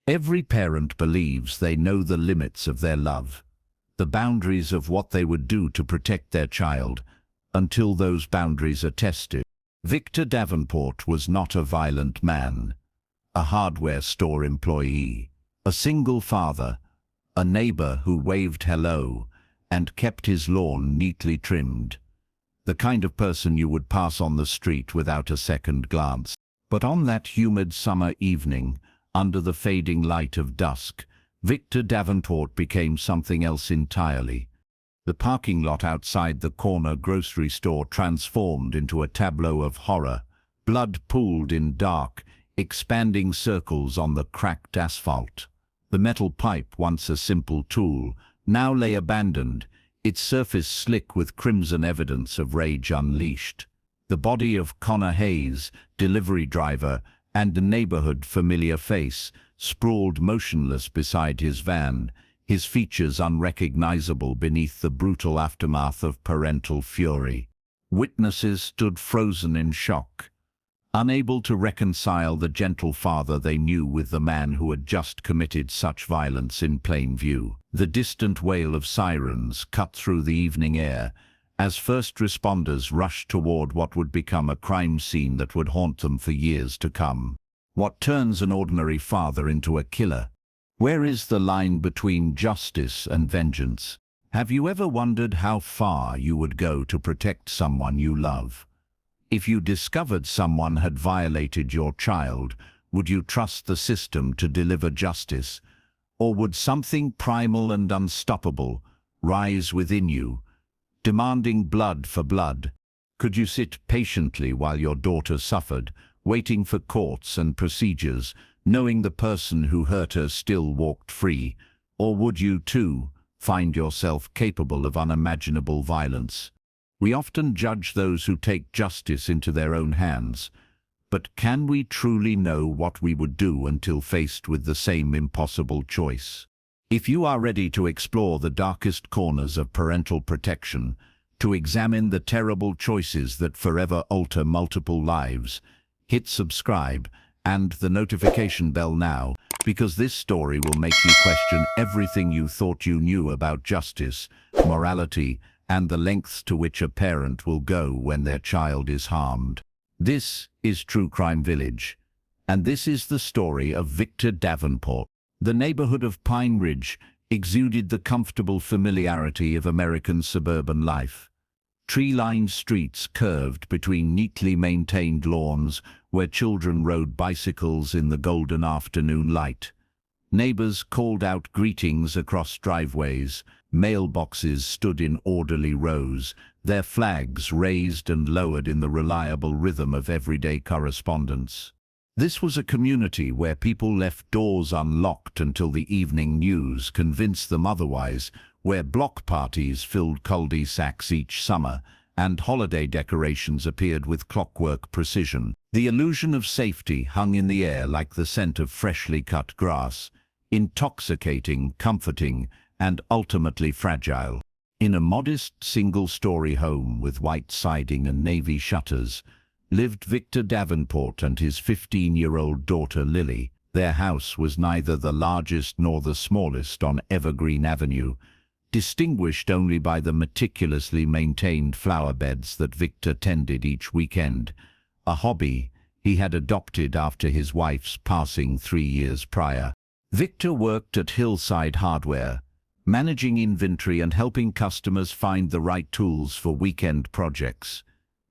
Every parent believes they know the limits of their love, the boundaries of what they would do to protect their child, until those boundaries are tested. Victor Davenport was not a violent man, a hardware store employee, a single father, a neighbor who waved hello and kept his lawn neatly trimmed. The kind of person you would pass on the street without a second glance. But on that humid summer evening, under the fading light of dusk, Victor Davenport became something else entirely. The parking lot outside the corner grocery store transformed into a tableau of horror. Blood pooled in dark, expanding circles on the cracked asphalt. The metal pipe, once a simple tool, now lay abandoned, its surface slick with crimson evidence of rage unleashed. The body of Connor Hayes, delivery driver, and a neighborhood familiar face, sprawled motionless beside his van, his features unrecognizable beneath the brutal aftermath of parental fury. Witnesses stood frozen in shock, unable to reconcile the gentle father they knew with the man who had just committed such violence in plain view. The distant wail of sirens cut through the evening air as first responders rushed toward what would become a crime scene that would haunt them for years to come. What turns an ordinary father into a killer? Where is the line between justice and vengeance? Have you ever wondered how far you would go to protect someone you love? If you discovered someone had violated your child, would you trust the system to deliver justice? Or would something primal and unstoppable rise within you, demanding blood for blood? Could you sit patiently while your daughter suffered, waiting for courts and procedures, knowing the person who hurt her still walked free? Or would you, too, find yourself capable of unimaginable violence? We often judge those who take justice into their own hands, but can we truly know what we would do until faced with the same impossible choice? If you are ready to explore the darkest corners of parental protection, to examine the terrible choices that forever alter multiple lives, hit subscribe and the notification bell now, because this story will make you question everything you thought you knew about justice, morality, and the lengths to which a parent will go when their child is harmed. This is True Crime Village, and this is the story of Victor Davenport. The neighborhood of Pine Ridge exuded the comfortable familiarity of American suburban life. Tree-lined streets curved between neatly maintained lawns where children rode bicycles in the golden afternoon light. Neighbors called out greetings across driveways. Mailboxes stood in orderly rows, their flags raised and lowered in the reliable rhythm of everyday correspondence. This was a community where people left doors unlocked until the evening news convinced them otherwise, where block parties filled cul-de-sacs each summer, and holiday decorations appeared with clockwork precision. The illusion of safety hung in the air like the scent of freshly cut grass, intoxicating, comforting, and ultimately fragile. In a modest single-story home with white siding and navy shutters, lived Victor Davenport and his 15-year-old daughter Lily. Their house was neither the largest nor the smallest on Evergreen Avenue, distinguished only by the meticulously maintained flower beds that Victor tended each weekend, a hobby he had adopted after his wife's passing 3 years prior. Victor worked at Hillside Hardware, managing inventory and helping customers find the right tools for weekend projects.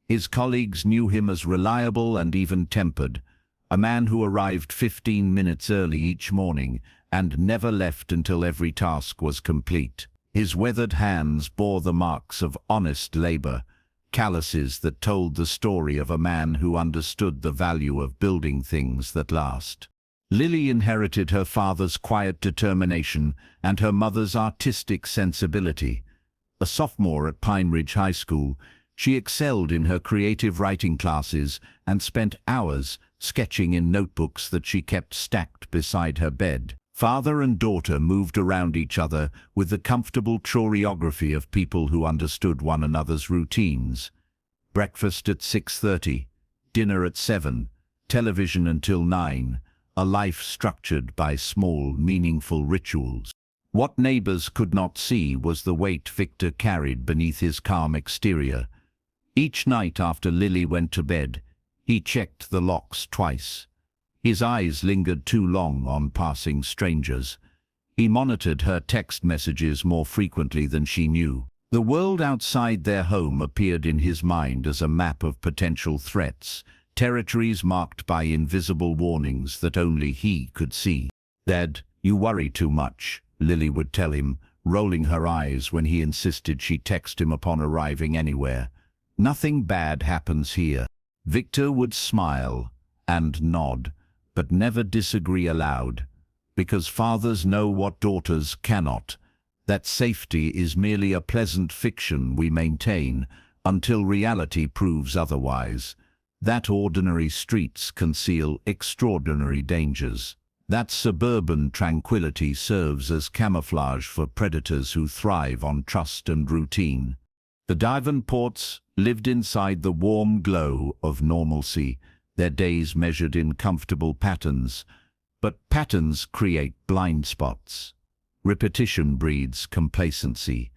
His colleagues knew him as reliable and even-tempered, a man who arrived 15 minutes early each morning and never left until every task was complete. His weathered hands bore the marks of honest labor, calluses that told the story of a man who understood the value of building things that last. Lily inherited her father's quiet determination and her mother's artistic sensibility. A sophomore at Pine Ridge High School, she excelled in her creative writing classes and spent hours sketching in notebooks that she kept stacked beside her bed. Father and daughter moved around each other with the comfortable choreography of people who understood one another's routines. Breakfast at 6:30, dinner at 7, television until 9, a life structured by small, meaningful rituals. What neighbors could not see was the weight Victor carried beneath his calm exterior. Each night after Lily went to bed, he checked the locks twice. His eyes lingered too long on passing strangers. He monitored her text messages more frequently than she knew. The world outside their home appeared in his mind as a map of potential threats, territories marked by invisible warnings that only he could see. "Dad, you worry too much," Lily would tell him, rolling her eyes when he insisted she text him upon arriving anywhere. "Nothing bad happens here." Victor would smile and nod, but never disagree aloud, because fathers know what daughters cannot, that safety is merely a pleasant fiction we maintain until reality proves otherwise, that ordinary streets conceal extraordinary dangers, that suburban tranquility serves as camouflage for predators who thrive on trust and routine. The Davenports lived inside the warm glow of normalcy, their days measured in comfortable patterns, but patterns create blind spots. Repetition breeds complacency,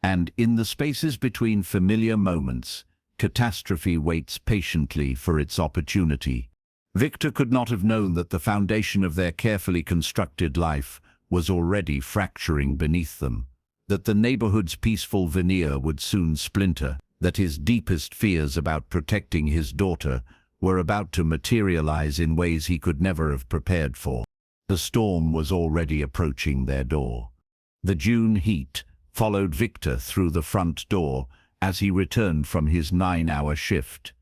and in the spaces between familiar moments, catastrophe waits patiently for its opportunity. Victor could not have known that the foundation of their carefully constructed life was already fracturing beneath them, that the neighborhood's peaceful veneer would soon splinter, that his deepest fears about protecting his daughter were about to materialize in ways he could never have prepared for. The storm was already approaching their door. The June heat followed Victor through the front door as he returned from his 9-hour shift.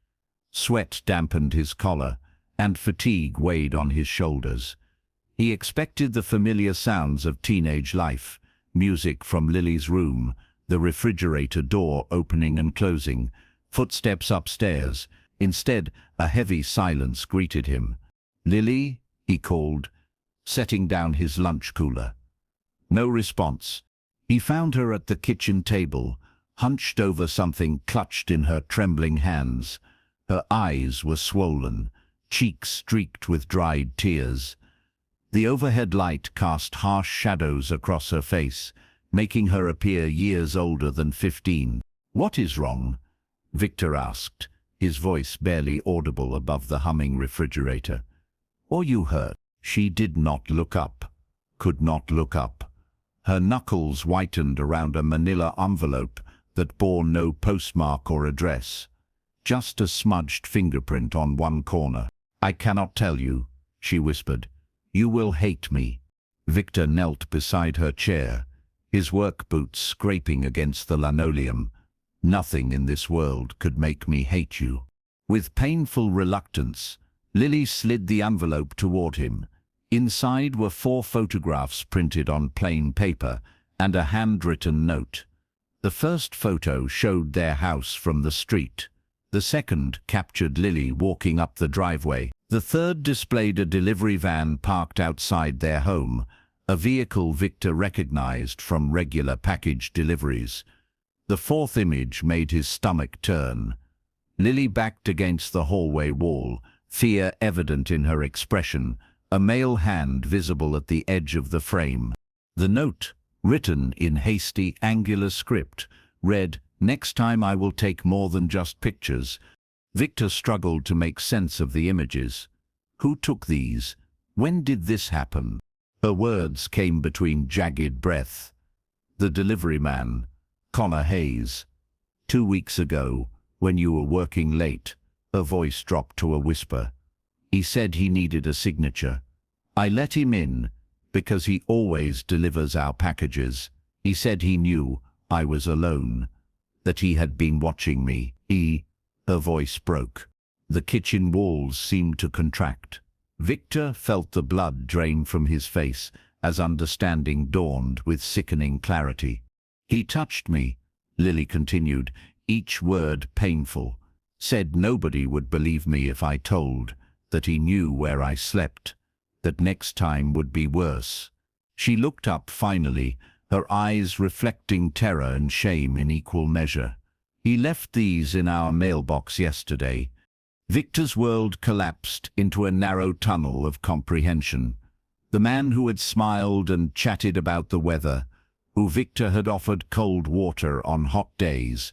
Sweat dampened his collar, and fatigue weighed on his shoulders. He expected the familiar sounds of teenage life, music from Lily's room, the refrigerator door opening and closing, footsteps upstairs. Instead, a heavy silence greeted him. "Lily?" he called, setting down his lunch cooler. No response. He found her at the kitchen table, hunched over something clutched in her trembling hands. Her eyes were swollen, cheeks streaked with dried tears. The overhead light cast harsh shadows across her face, making her appear years older than 15. "What is wrong?" Victor asked, his voice barely audible above the humming refrigerator. "Are you hurt?" She did not look up, could not look up. Her knuckles whitened around a manila envelope that bore no postmark or address, just a smudged fingerprint on one corner. "I cannot tell you," she whispered. "You will hate me." Victor knelt beside her chair, his work boots scraping against the linoleum. "Nothing in this world could make me hate you." With painful reluctance, Lily slid the envelope toward him. Inside were 4 photographs printed on plain paper and a handwritten note. The first photo showed their house from the street. The second captured Lily walking up the driveway. The third displayed a delivery van parked outside their home, a vehicle Victor recognized from regular package deliveries. The fourth image made his stomach turn. Lily backed against the hallway wall, fear evident in her expression, a male hand visible at the edge of the frame. The note, written in hasty, angular script, read, "Next time I will take more than just pictures." Victor struggled to make sense of the images. Who took these? When did this happen? Her words came between jagged breath. "The delivery man, Connor Hayes. 2 weeks ago, when you were working late." Her voice dropped to a whisper. "He said he needed a signature. I let him in, because he always delivers our packages. He said he knew I was alone, that he had been watching me. Her voice broke. The kitchen walls seemed to contract. Victor felt the blood drain from his face as understanding dawned with sickening clarity. "He touched me," Lily continued, each word painful. "Said nobody would believe me if I told, that he knew where I slept, that next time would be worse." She looked up finally, her eyes reflecting terror and shame in equal measure. "He left these in our mailbox yesterday. Victor's world collapsed into a narrow tunnel of comprehension. The man who had smiled and chatted about the weather, who Victor had offered cold water on hot days,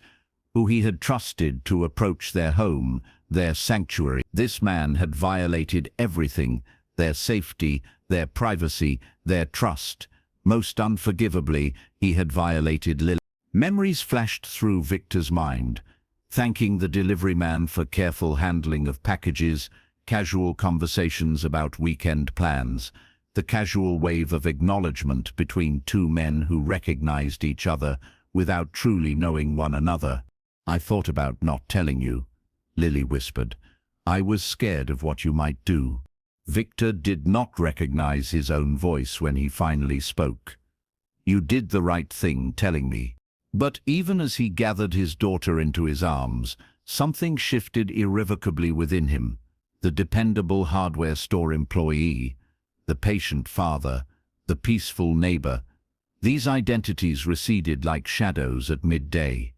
who he had trusted to approach their home, their sanctuary. This man had violated everything, their safety, their privacy, their trust. Most unforgivably, he had violated Lily. Memories flashed through Victor's mind, thanking the delivery man for careful handling of packages, casual conversations about weekend plans, the casual wave of acknowledgement between two men who recognized each other without truly knowing one another. "I thought about not telling you," Lily whispered. "I was scared of what you might do." Victor did not recognize his own voice when he finally spoke. "You did the right thing telling me." But even as he gathered his daughter into his arms, something shifted irrevocably within him. The dependable hardware store employee, the patient father, the peaceful neighbor. These identities receded like shadows at midday.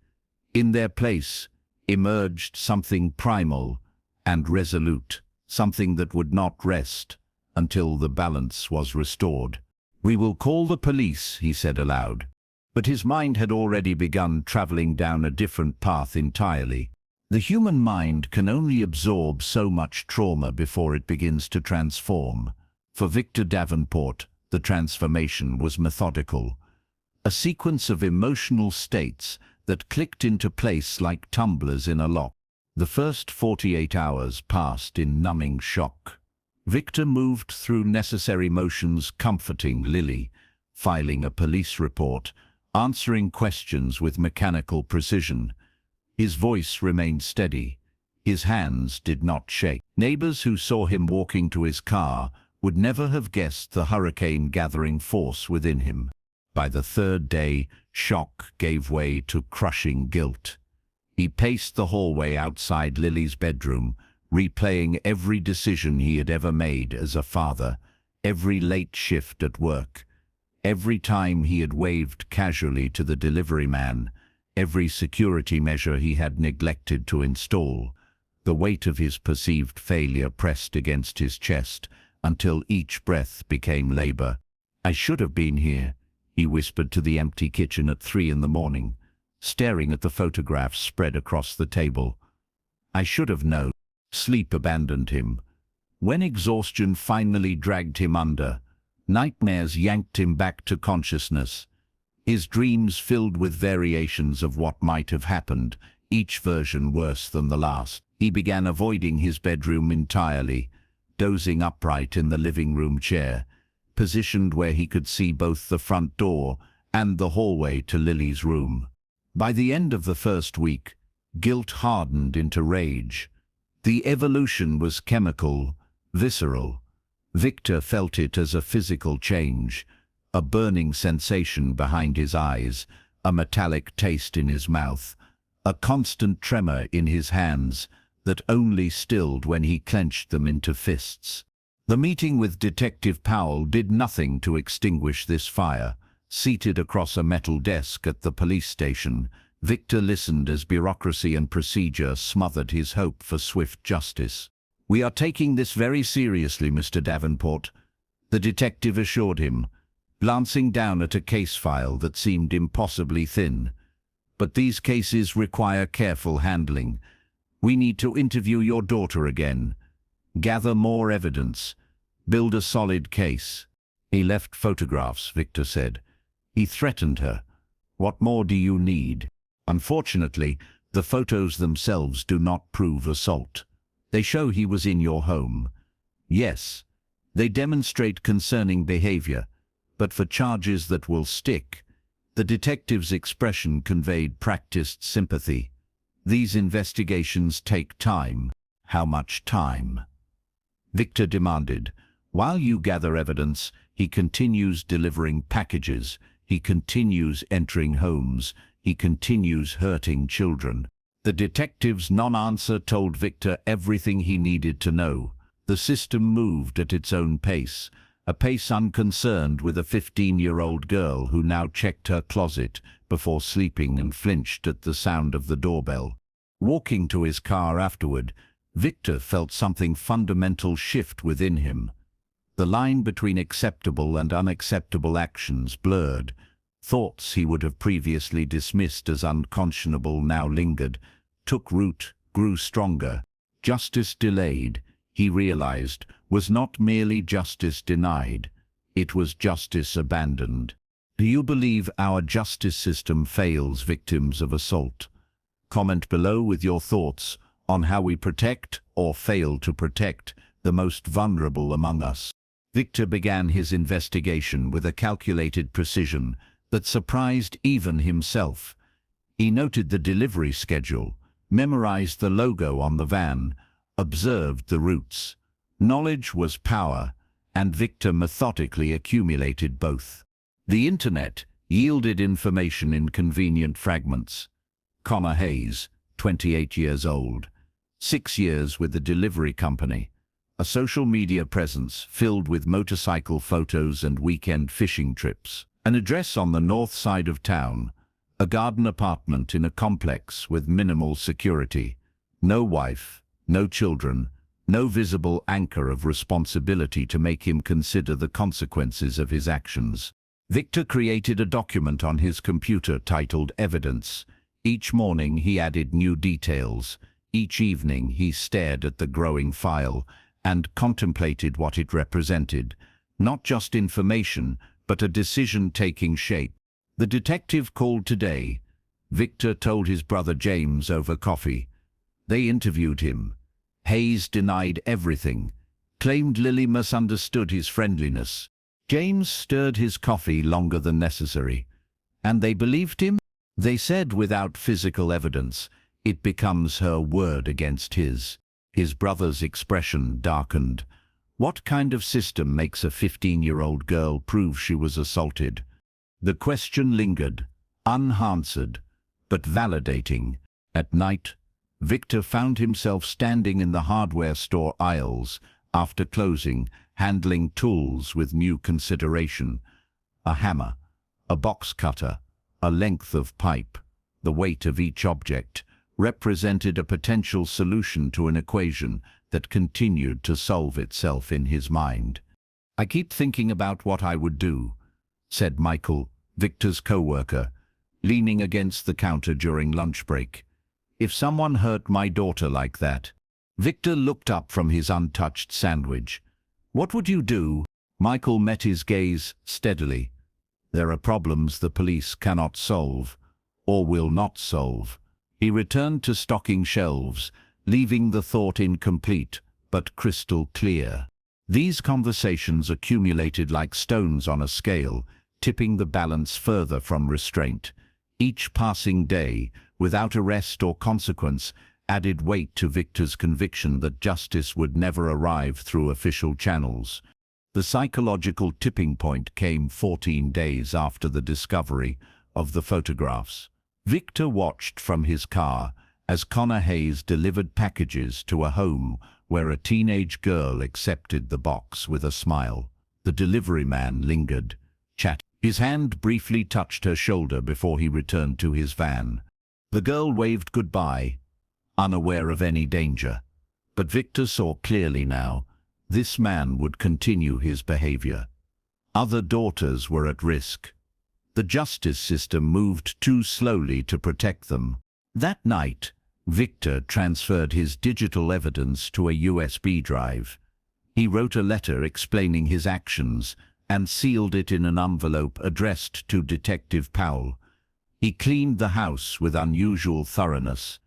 In their place emerged something primal and resolute, something that would not rest until the balance was restored. "We will call the police," he said aloud. But his mind had already begun traveling down a different path entirely. The human mind can only absorb so much trauma before it begins to transform. For Victor Davenport, the transformation was methodical. A sequence of emotional states that clicked into place like tumblers in a lock. The first 48 hours passed in numbing shock. Victor moved through necessary motions, comforting Lily, filing a police report, answering questions with mechanical precision. His voice remained steady. His hands did not shake. Neighbors who saw him walking to his car would never have guessed the hurricane gathering force within him. By the third day, shock gave way to crushing guilt. He paced the hallway outside Lily's bedroom, replaying every decision he had ever made as a father, every late shift at work, every time he had waved casually to the delivery man, every security measure he had neglected to install. The weight of his perceived failure pressed against his chest until each breath became labor. "I should have been here," he whispered to the empty kitchen at 3 in the morning, staring at the photographs spread across the table. "I should have known." Sleep abandoned him. When exhaustion finally dragged him under, nightmares yanked him back to consciousness. His dreams filled with variations of what might have happened, each version worse than the last. He began avoiding his bedroom entirely, dozing upright in the living room chair, positioned where he could see both the front door and the hallway to Lily's room. By the end of the first week, guilt hardened into rage. The evolution was chemical, visceral. Victor felt it as a physical change, a burning sensation behind his eyes, a metallic taste in his mouth, a constant tremor in his hands that only stilled when he clenched them into fists. The meeting with Detective Powell did nothing to extinguish this fire. Seated across a metal desk at the police station, Victor listened as bureaucracy and procedure smothered his hope for swift justice. "We are taking this very seriously, Mr. Davenport," the detective assured him, glancing down at a case file that seemed impossibly thin. "But these cases require careful handling. We need to interview your daughter again, gather more evidence, build a solid case." "He left photographs," Victor said. "He threatened her. What more do you need?" "Unfortunately, the photos themselves do not prove assault. They show he was in your home. Yes, they demonstrate concerning behavior, but for charges that will stick." The detective's expression conveyed practiced sympathy. "These investigations take time." "How much time?" Victor demanded. "While you gather evidence, he continues delivering packages. He continues entering homes. He continues hurting children." The detective's non-answer told Victor everything he needed to know. The system moved at its own pace, a pace unconcerned with a 15-year-old girl who now checked her closet before sleeping and flinched at the sound of the doorbell. Walking to his car afterward, Victor felt something fundamental shift within him. The line between acceptable and unacceptable actions blurred. Thoughts he would have previously dismissed as unconscionable now lingered, took root, grew stronger. Justice delayed, he realized, was not merely justice denied. It was justice abandoned. Do you believe our justice system fails victims of assault? Comment below with your thoughts on how we protect or fail to protect the most vulnerable among us. Victor began his investigation with a calculated precision that surprised even himself. He noted the delivery schedule, memorized the logo on the van, observed the routes. Knowledge was power, and Victor methodically accumulated both. The internet yielded information in convenient fragments. Connor Hayes, 28 years old, 6 years with the delivery company, a social media presence filled with motorcycle photos and weekend fishing trips, an address on the north side of town, a garden apartment in a complex with minimal security, no wife, no children, no visible anchor of responsibility to make him consider the consequences of his actions. Victor created a document on his computer titled Evidence. Each morning he added new details. Each evening he stared at the growing file and contemplated what it represented. Not just information, but a decision taking shape. The detective called today. Victor told his brother James over coffee. They interviewed him. Hayes denied everything, claimed Lily misunderstood his friendliness. James stirred his coffee longer than necessary. And they believed him? They said without physical evidence, it becomes her word against his. His brother's expression darkened. What kind of system makes a 15-year-old girl prove she was assaulted? The question lingered, unanswered, but validating. At night, Victor found himself standing in the hardware store aisles after closing, handling tools with new consideration. A hammer, a box cutter, a length of pipe, the weight of each object, represented a potential solution to an equation that continued to solve itself in his mind. "I keep thinking about what I would do," said Michael, Victor's co-worker, leaning against the counter during lunch break. "If someone hurt my daughter like that." Victor looked up from his untouched sandwich. "What would you do?" Michael met his gaze steadily. "There are problems the police cannot solve, or will not solve." He returned to stocking shelves, leaving the thought incomplete, but crystal clear. These conversations accumulated like stones on a scale, tipping the balance further from restraint. Each passing day, without arrest or consequence, added weight to Victor's conviction that justice would never arrive through official channels. The psychological tipping point came 14 days after the discovery of the photographs. Victor watched from his car as Connor Hayes delivered packages to a home where a teenage girl accepted the box with a smile. The delivery man lingered, chatting. His hand briefly touched her shoulder before he returned to his van. The girl waved goodbye, unaware of any danger. But Victor saw clearly now, this man would continue his behavior. Other daughters were at risk. The justice system moved too slowly to protect them. That night, Victor transferred his digital evidence to a USB drive. He wrote a letter explaining his actions and sealed it in an envelope addressed to Detective Powell. He cleaned the house with unusual thoroughness.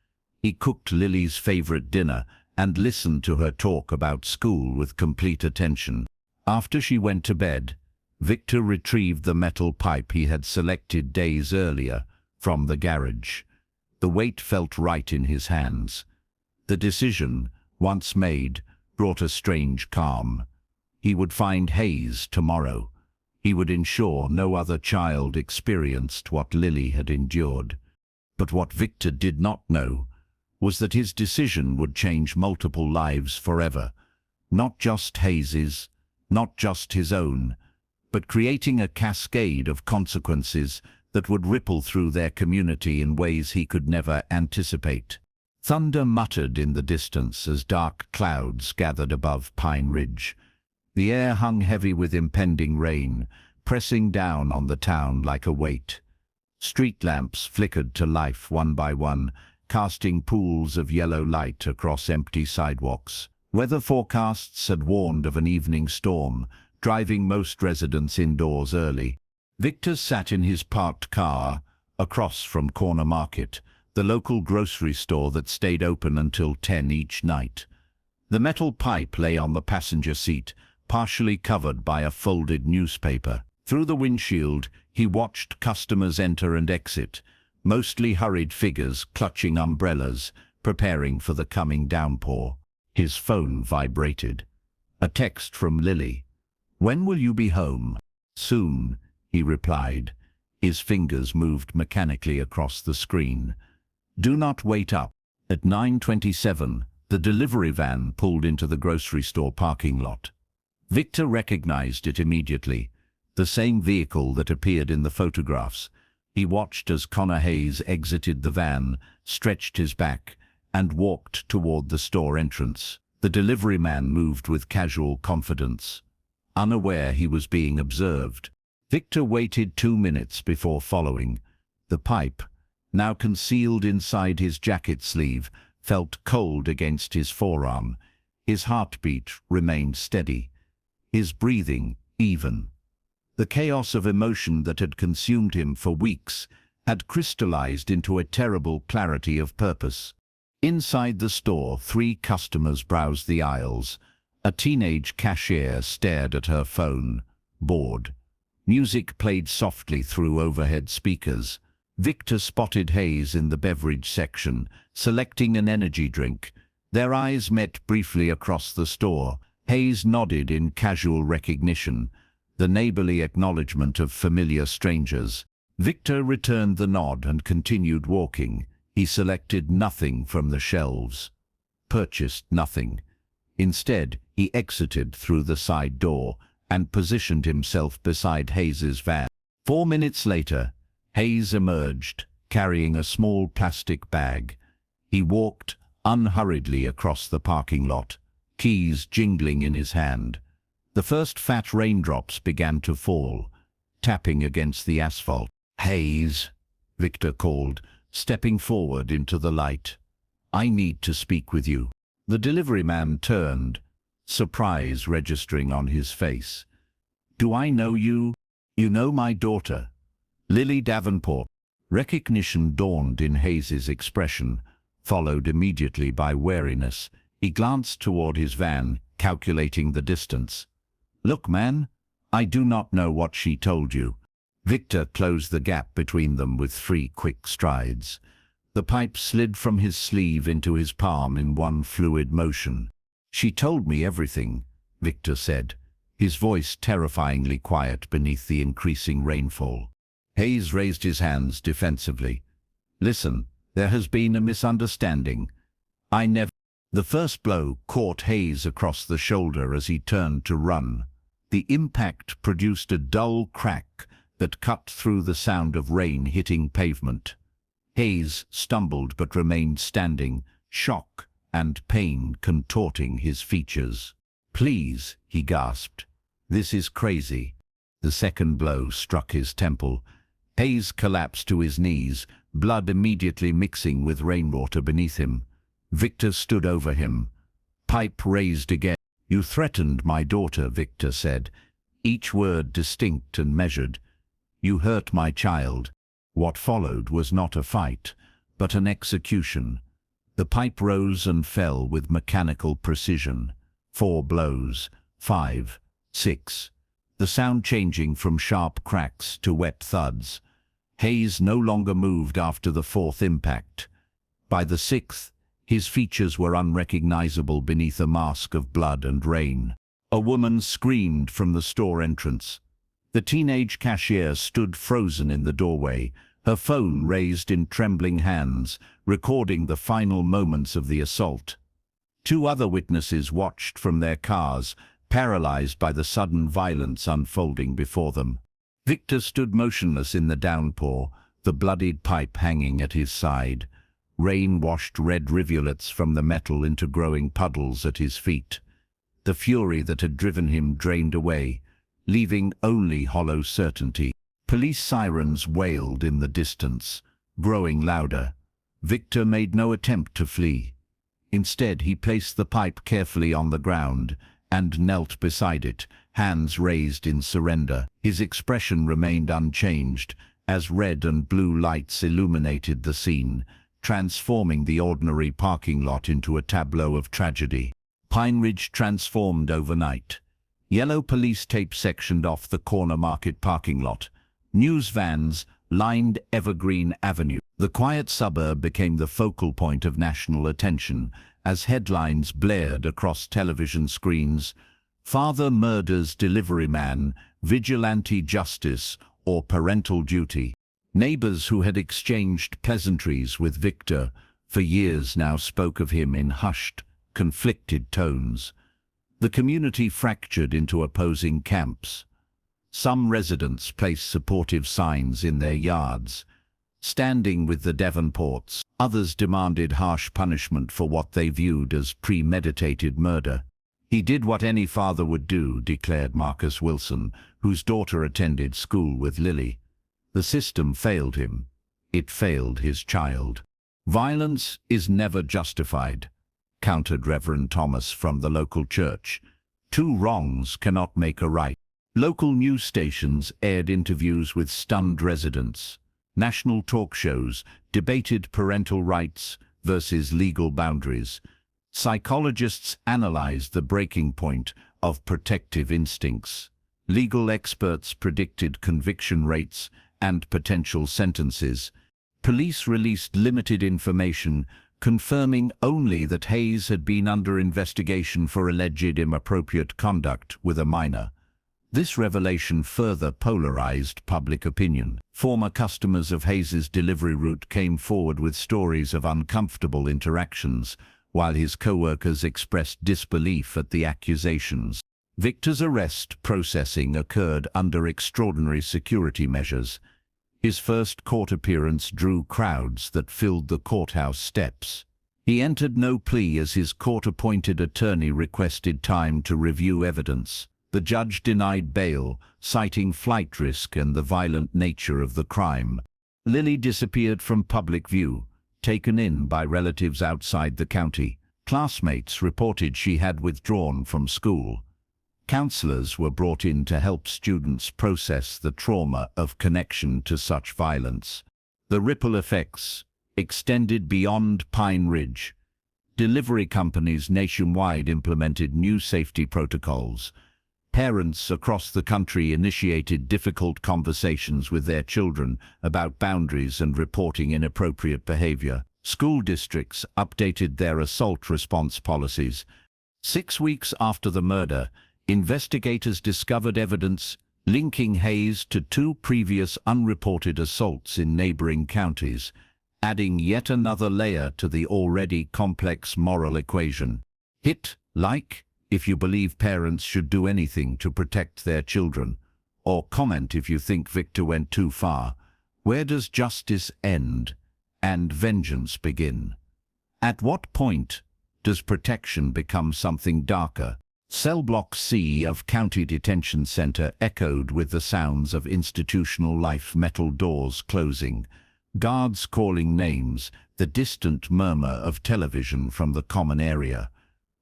He cooked Lily's favorite dinner and listened to her talk about school with complete attention. After she went to bed, Victor retrieved the metal pipe he had selected days earlier from the garage. The weight felt right in his hands. The decision, once made, brought a strange calm. He would find Hayes tomorrow. He would ensure no other child experienced what Lily had endured. But what Victor did not know was that his decision would change multiple lives forever. Not just Hayes's, not just his own, but creating a cascade of consequences that would ripple through their community in ways he could never anticipate. Thunder muttered in the distance as dark clouds gathered above Pine Ridge. The air hung heavy with impending rain, pressing down on the town like a weight. Street lamps flickered to life one by one, casting pools of yellow light across empty sidewalks. Weather forecasts had warned of an evening storm, driving most residents indoors early. Victor sat in his parked car, across from Corner Market, the local grocery store that stayed open until 10 each night. The metal pipe lay on the passenger seat, partially covered by a folded newspaper. Through the windshield, he watched customers enter and exit, mostly hurried figures clutching umbrellas, preparing for the coming downpour. His phone vibrated. A text from Lily. "When will you be home?" "Soon," he replied. His fingers moved mechanically across the screen. "Do not wait up." At 9:27, the delivery van pulled into the grocery store parking lot. Victor recognized it immediately, the same vehicle that appeared in the photographs. He watched as Connor Hayes exited the van, stretched his back, and walked toward the store entrance. The delivery man moved with casual confidence, unaware he was being observed. Victor waited 2 minutes before following. The pipe, now concealed inside his jacket sleeve, felt cold against his forearm. His heartbeat remained steady, his breathing even. The chaos of emotion that had consumed him for weeks had crystallized into a terrible clarity of purpose. Inside the store, 3 customers browsed the aisles. A teenage cashier stared at her phone, bored. Music played softly through overhead speakers. Victor spotted Hayes in the beverage section, selecting an energy drink. Their eyes met briefly across the store. Hayes nodded in casual recognition, the neighborly acknowledgement of familiar strangers. Victor returned the nod and continued walking. He selected nothing from the shelves, purchased nothing. Instead, he exited through the side door and positioned himself beside Hayes's van. 4 minutes later, Hayes emerged, carrying a small plastic bag. He walked unhurriedly across the parking lot, keys jingling in his hand. The first fat raindrops began to fall, tapping against the asphalt. "Hayes," Victor called, stepping forward into the light. "I need to speak with you." The delivery man turned, surprise registering on his face. "Do I know you?" "You know my daughter, Lily Davenport." Recognition dawned in Hayes's expression, followed immediately by wariness. He glanced toward his van, calculating the distance. "Look, man, I do not know what she told you." Victor closed the gap between them with 3 quick strides. The pipe slid from his sleeve into his palm in one fluid motion. "She told me everything," Victor said, his voice terrifyingly quiet beneath the increasing rainfall. Hayes raised his hands defensively. "Listen, there has been a misunderstanding. I never—" The first blow caught Hayes across the shoulder as he turned to run. The impact produced a dull crack that cut through the sound of rain hitting pavement. Hayes stumbled but remained standing, shock and pain contorting his features. "Please," he gasped. "This is crazy." The second blow struck his temple. Hayes collapsed to his knees, blood immediately mixing with rainwater beneath him. Victor stood over him, pipe raised again. "You threatened my daughter," Victor said, each word distinct and measured. "You hurt my child." What followed was not a fight, but an execution. The pipe rose and fell with mechanical precision. 4 blows, 5, 6, the sound changing from sharp cracks to wet thuds. Hayes no longer moved after the 4th impact. By the 6th, his features were unrecognizable beneath a mask of blood and rain. A woman screamed from the store entrance. The teenage cashier stood frozen in the doorway, her phone raised in trembling hands, recording the final moments of the assault. 2 other witnesses watched from their cars, paralyzed by the sudden violence unfolding before them. Victor stood motionless in the downpour, the bloodied pipe hanging at his side. Rain washed red rivulets from the metal into growing puddles at his feet. The fury that had driven him drained away, leaving only hollow certainty. Police sirens wailed in the distance, growing louder. Victor made no attempt to flee. Instead, he placed the pipe carefully on the ground and knelt beside it, hands raised in surrender. His expression remained unchanged as red and blue lights illuminated the scene, transforming the ordinary parking lot into a tableau of tragedy. Pine Ridge transformed overnight. Yellow police tape sectioned off the corner market parking lot. News vans lined Evergreen Avenue. The quiet suburb became the focal point of national attention as headlines blared across television screens. Father murders deliveryman, vigilante justice, or parental duty. Neighbors who had exchanged pleasantries with Victor for years now spoke of him in hushed, conflicted tones. The community fractured into opposing camps. Some residents placed supportive signs in their yards, standing with the Davenports. Others demanded harsh punishment for what they viewed as premeditated murder. "He did what any father would do," declared Marcus Wilson, whose daughter attended school with Lily. "The system failed him. It failed his child." "Violence is never justified," countered Reverend Thomas from the local church. "Two wrongs cannot make a right." Local news stations aired interviews with stunned residents. National talk shows debated parental rights versus legal boundaries. Psychologists analyzed the breaking point of protective instincts. Legal experts predicted conviction rates and potential sentences. Police released limited information, confirming only that Hayes had been under investigation for alleged inappropriate conduct with a minor. This revelation further polarized public opinion. Former customers of Hayes's delivery route came forward with stories of uncomfortable interactions, while his co-workers expressed disbelief at the accusations. Victor's arrest processing occurred under extraordinary security measures. His first court appearance drew crowds that filled the courthouse steps. He entered no plea as his court-appointed attorney requested time to review evidence. The judge denied bail, citing flight risk and the violent nature of the crime. Lily disappeared from public view, taken in by relatives outside the county. Classmates reported she had withdrawn from school. Counselors were brought in to help students process the trauma of connection to such violence. The ripple effects extended beyond Pine Ridge. Delivery companies nationwide implemented new safety protocols. Parents across the country initiated difficult conversations with their children about boundaries and reporting inappropriate behavior. School districts updated their assault response policies. 6 weeks after the murder, investigators discovered evidence linking Hayes to 2 previous unreported assaults in neighboring counties, adding yet another layer to the already complex moral equation. Hit like if you believe parents should do anything to protect their children, or comment if you think Victor went too far. Where does justice end and vengeance begin? At what point does protection become something darker? Cell Block C of County Detention Center echoed with the sounds of institutional life, metal doors closing, guards calling names, the distant murmur of television from the common area.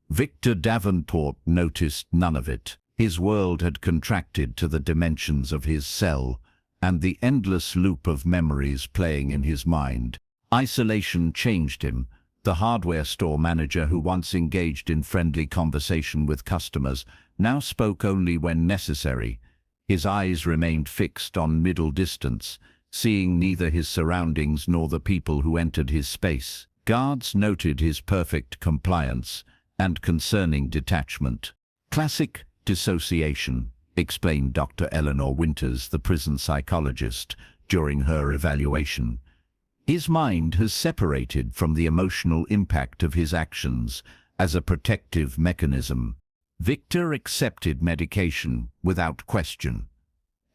Victor Davenport noticed none of it. His world had contracted to the dimensions of his cell, and the endless loop of memories playing in his mind. Isolation changed him. The hardware store manager who once engaged in friendly conversation with customers now spoke only when necessary. His eyes remained fixed on middle distance, seeing neither his surroundings nor the people who entered his space. Guards noted his perfect compliance and concerning detachment. "Classic dissociation," explained Dr. Eleanor Winters, the prison psychologist, during her evaluation. "His mind has separated from the emotional impact of his actions as a protective mechanism." Victor accepted medication without question,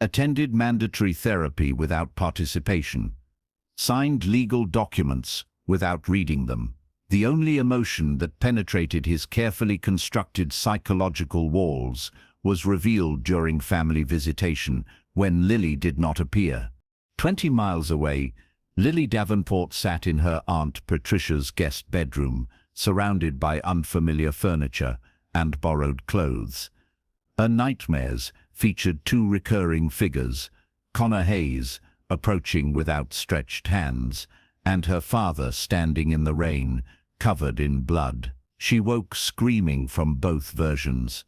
attended mandatory therapy without participation, signed legal documents without reading them. The only emotion that penetrated his carefully constructed psychological walls was revealed during family visitation, when Lily did not appear. 20 miles away, Lily Davenport sat in her Aunt Patricia's guest bedroom, surrounded by unfamiliar furniture and borrowed clothes. Her nightmares featured two recurring figures, Connor Hayes, approaching with outstretched hands, and her father standing in the rain, covered in blood. She woke screaming from both versions.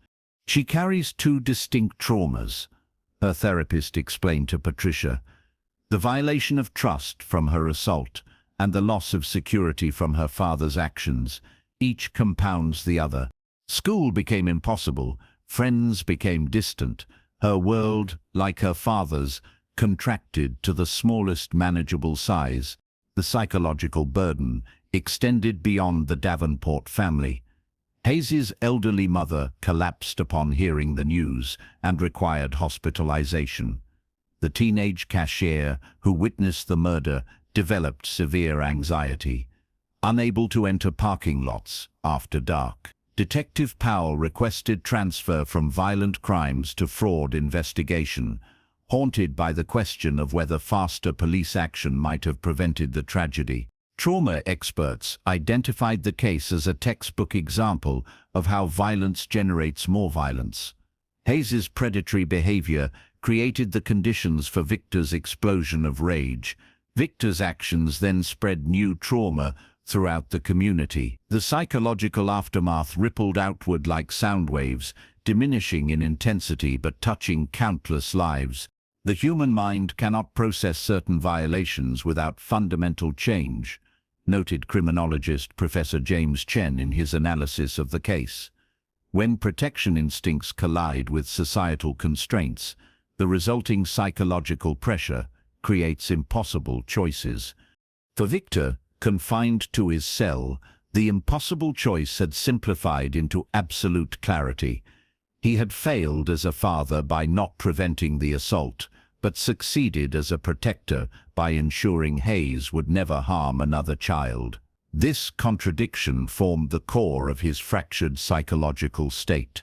She carries two distinct traumas, her therapist explained to Patricia. The violation of trust from her assault and the loss of security from her father's actions, each compounds the other. School became impossible, friends became distant, her world, like her father's, contracted to the smallest manageable size. The psychological burden extended beyond the Davenport family. Hayes's elderly mother collapsed upon hearing the news and required hospitalization. The teenage cashier who witnessed the murder developed severe anxiety, unable to enter parking lots after dark. Detective Powell requested transfer from violent crimes to fraud investigation, haunted by the question of whether faster police action might have prevented the tragedy. Trauma experts identified the case as a textbook example of how violence generates more violence. Hayes's predatory behavior created the conditions for Victor's explosion of rage. Victor's actions then spread new trauma throughout the community. The psychological aftermath rippled outward like sound waves, diminishing in intensity but touching countless lives. The human mind cannot process certain violations without fundamental change, noted criminologist Professor James Chen in his analysis of the case. When protection instincts collide with societal constraints, the resulting psychological pressure creates impossible choices. For Victor, confined to his cell, the impossible choice had simplified into absolute clarity. He had failed as a father by not preventing the assault, but succeeded as a protector by ensuring Hayes would never harm another child. This contradiction formed the core of his fractured psychological state,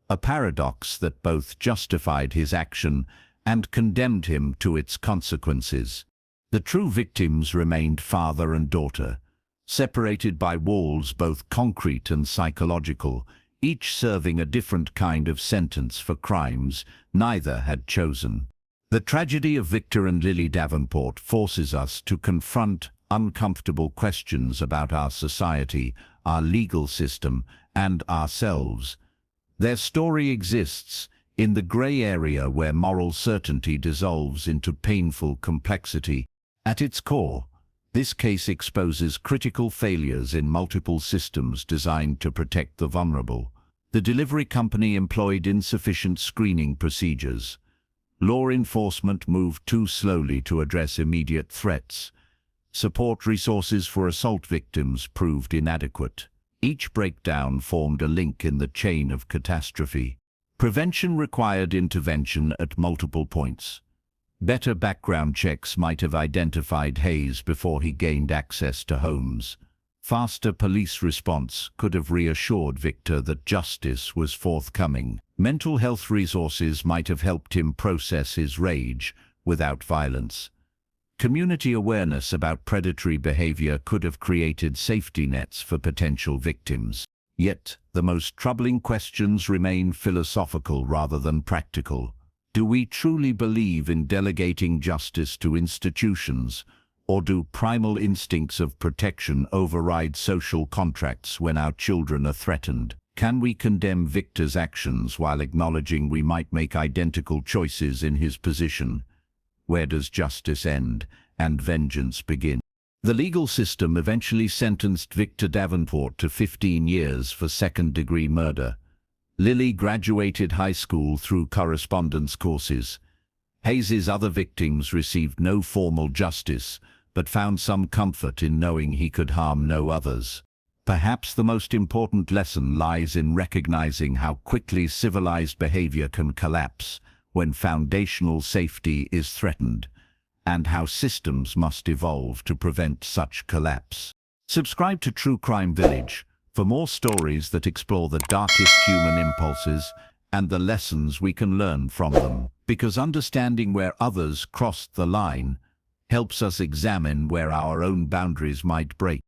a paradox that both justified his action and condemned him to its consequences. The true victims remained father and daughter, separated by walls both concrete and psychological, each serving a different kind of sentence for crimes neither had chosen. The tragedy of Victor and Lily Davenport forces us to confront uncomfortable questions about our society, our legal system, and ourselves. Their story exists in the gray area where moral certainty dissolves into painful complexity. At its core, this case exposes critical failures in multiple systems designed to protect the vulnerable. The delivery company employed insufficient screening procedures. Law enforcement moved too slowly to address immediate threats. Support resources for assault victims proved inadequate. Each breakdown formed a link in the chain of catastrophe. Prevention required intervention at multiple points. Better background checks might have identified Hayes before he gained access to homes. Faster police response could have reassured Victor that justice was forthcoming. Mental health resources might have helped him process his rage without violence. Community awareness about predatory behavior could have created safety nets for potential victims. Yet, the most troubling questions remain philosophical rather than practical. Do we truly believe in delegating justice to institutions, or do primal instincts of protection override social contracts when our children are threatened? Can we condemn Victor's actions while acknowledging we might make identical choices in his position? Where does justice end and vengeance begin? The legal system eventually sentenced Victor Davenport to 15 years for second-degree murder. Lily graduated high school through correspondence courses. Hayes's other victims received no formal justice, but found some comfort in knowing he could harm no others. Perhaps the most important lesson lies in recognizing how quickly civilized behavior can collapse when foundational safety is threatened, and how systems must evolve to prevent such collapse. Subscribe to True Crime Village for more stories that explore the darkest human impulses and the lessons we can learn from them. Because understanding where others crossed the line helps us examine where our own boundaries might break.